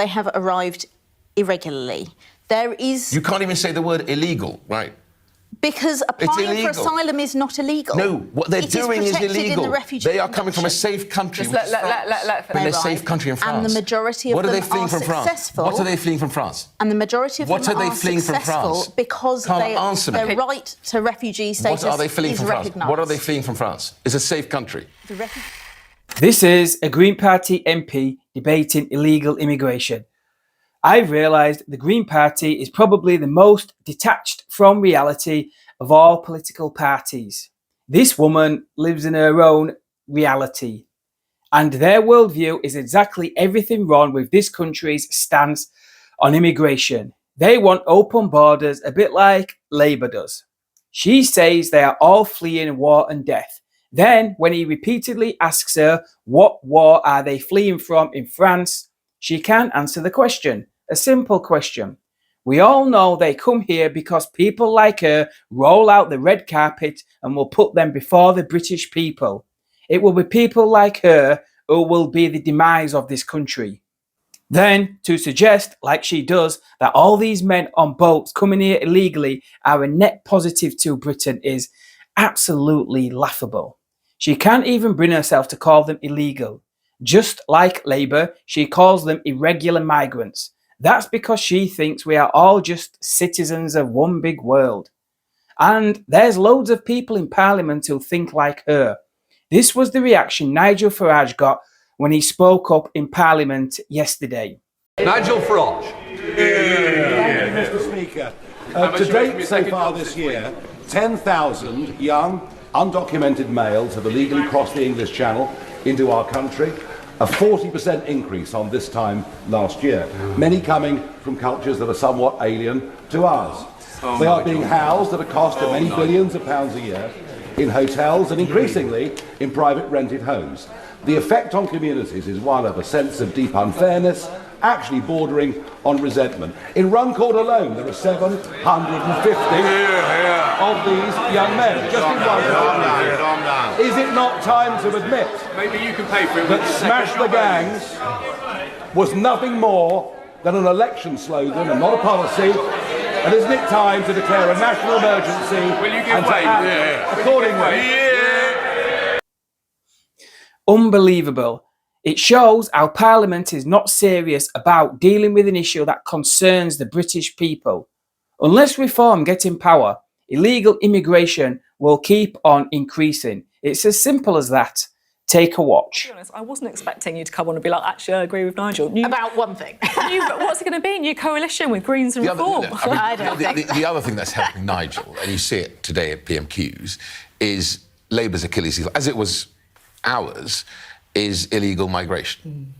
they have arrived irregularly. There is... You can't even say the word illegal, right? Because applying for asylum is not illegal. No, what they're doing is illegal. In the they are coming from a safe country, which is France. From a safe country in France. And the majority of them are successful. What are they fleeing from France? And the majority of them are successful because their right to refugee status is recognised. What are they fleeing from France? It's a safe country. This is a Green Party MP debating illegal immigration. I've realised the Green Party is probably the most detached from reality of all political parties. This woman lives in her own reality, and their worldview is exactly everything wrong with this country's stance on immigration. They want open borders, a bit like Labour does. She says they are all fleeing war and death. Then, when he repeatedly asks her what war are they fleeing from in France, she can't answer the question. A simple question. We all know they come here because people like her roll out the red carpet and will put them before the British people. It will be people like her who will be the demise of this country. Then, to suggest, like she does, that all these men on boats coming here illegally are a net positive to Britain is absolutely laughable. She can't even bring herself to call them illegal. Just like Labour, she calls them irregular migrants. That's because she thinks we are all just citizens of one big world. And there's loads of people in Parliament who think like her. This was the reaction Nigel Farage got when he spoke up in Parliament yesterday. Nigel Farage. Thank you, Mr. Speaker. To date, so far this year, 10,000 young, undocumented males have illegally crossed the English Channel into our country. A 40% increase on this time last year, many coming from cultures that are somewhat alien to ours. They are being housed at a cost of many billions of pounds a year in hotels and increasingly in private rented homes. The effect on communities is one of a sense of deep unfairness, actually bordering on resentment. In Runcorn alone, there are 750 of these young men. Just in Runcorn. Is it not time to admit that Smash the Gangs was nothing more than an election slogan and not a policy? And isn't it time to declare a national emergency and to act accordingly? Unbelievable. It shows how Parliament is not serious about dealing with an issue that concerns the British people. Unless Reform get in power, illegal immigration will keep on increasing. It's as simple as that. Take a watch. To be honest, I wasn't expecting you to come on and be like, actually, I agree with Nigel. About one thing. What's it going to be? New coalition with Greens and Reform? The other thing that's helping Nigel, and you see it today at PMQs, is Labour's Achilles heel, as it was ours, is illegal migration.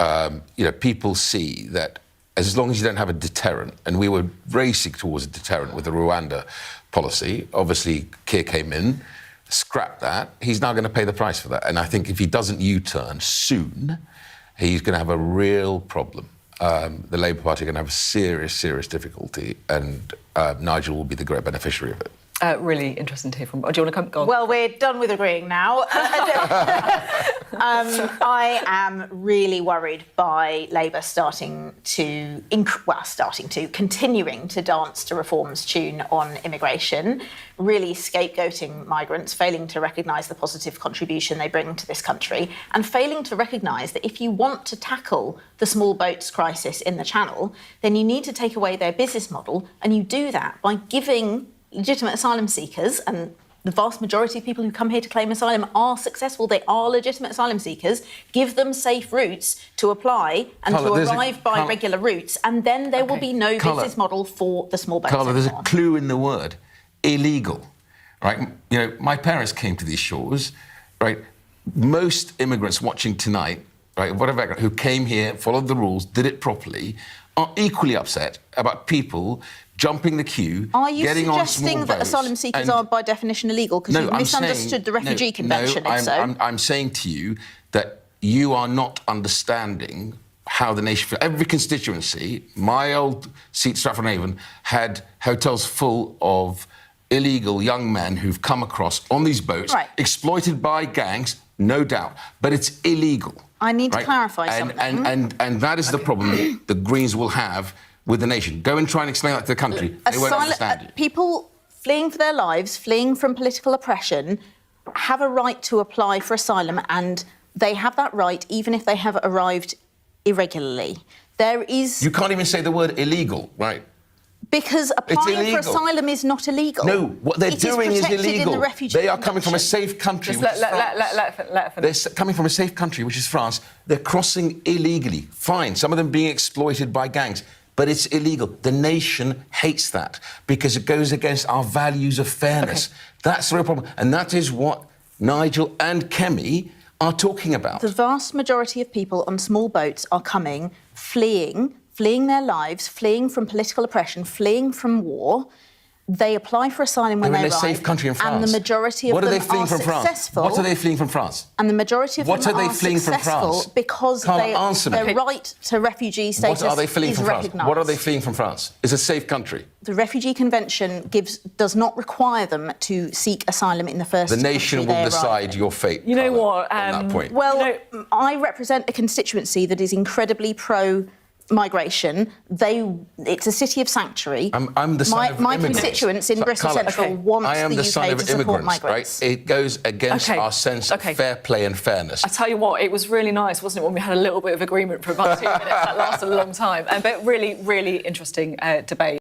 People see that as long as you don't have a deterrent, and we were racing towards a deterrent with the Rwanda policy. Obviously, Keir came in, scrapped that. He's now going to pay the price for that. And I think if he doesn't U-turn soon, he's going to have a real problem. The Labour Party are going to have a serious, serious difficulty, and Nigel will be the great beneficiary of it. Really interesting to hear from. Do you want to come? Go on. Well, we're done with agreeing now. I am really worried by Labour continuing to dance to Reform's tune on immigration, really scapegoating migrants, failing to recognise the positive contribution they bring to this country, and failing to recognise that if you want to tackle the small boats crisis in the Channel, then you need to take away their business model, and you do that by giving legitimate asylum seekers, and the vast majority of people who come here to claim asylum are successful, they are legitimate asylum seekers, give them safe routes to apply and to arrive by regular routes, and then there will be no business model for the small boats Carla, there's anymore. a clue in the word, illegal, right? My parents came to these shores, right? Most immigrants watching tonight, right, whatever, who came here, followed the rules, did it properly, are equally upset about people jumping the queue, getting on small boats. Are you suggesting that asylum seekers are by definition illegal because you've misunderstood the Refugee Convention, if so? I'm saying to you that you are not understanding how the nation feels. Every constituency, my old seat, Stratford-on-Avon, had hotels full of illegal young men who've come across on these boats, exploited by gangs, no doubt. But it's illegal. I need to right? clarify and, something. And that is the problem the Greens will have with the nation. Go and try and explain that to the country. They won't understand you. People fleeing for their lives, fleeing from political oppression, have a right to apply for asylum, and they have that right even if they have arrived irregularly. There is... You can't even say the word illegal, right? Because applying for asylum is not illegal. No, what they're doing is illegal. In the refugee they are coming from a safe country, which is France. They're coming from a safe country, which is France. They're crossing illegally. Fine, some of them being exploited by gangs. But it's illegal. The nation hates that because it goes against our values of fairness. Okay. That's the real problem. And that is what Nigel and Kemi are talking about. The vast majority of people on small boats are coming, fleeing their lives, fleeing from political oppression, fleeing from war. They apply for asylum when they arrive. They're in a safe country in France. And the majority of them are successful. What are they fleeing from France? And the majority of them are successful because their right to refugee status is recognised. What are they fleeing from France? It's a safe country. The Refugee Convention does not require them to seek asylum in the first country. The nation will decide your fate. You know what? On that point. Well, I represent a constituency that is incredibly pro-migration. It's a city of sanctuary. I'm the son of my immigrants. constituents in Bristol Central want the UK to support migrants. Right? It goes against our sense of fair play and fairness. I tell you what, it was really nice, wasn't it, when we had a little bit of agreement for about 2 minutes. That lasted a long time. But really, really interesting debate.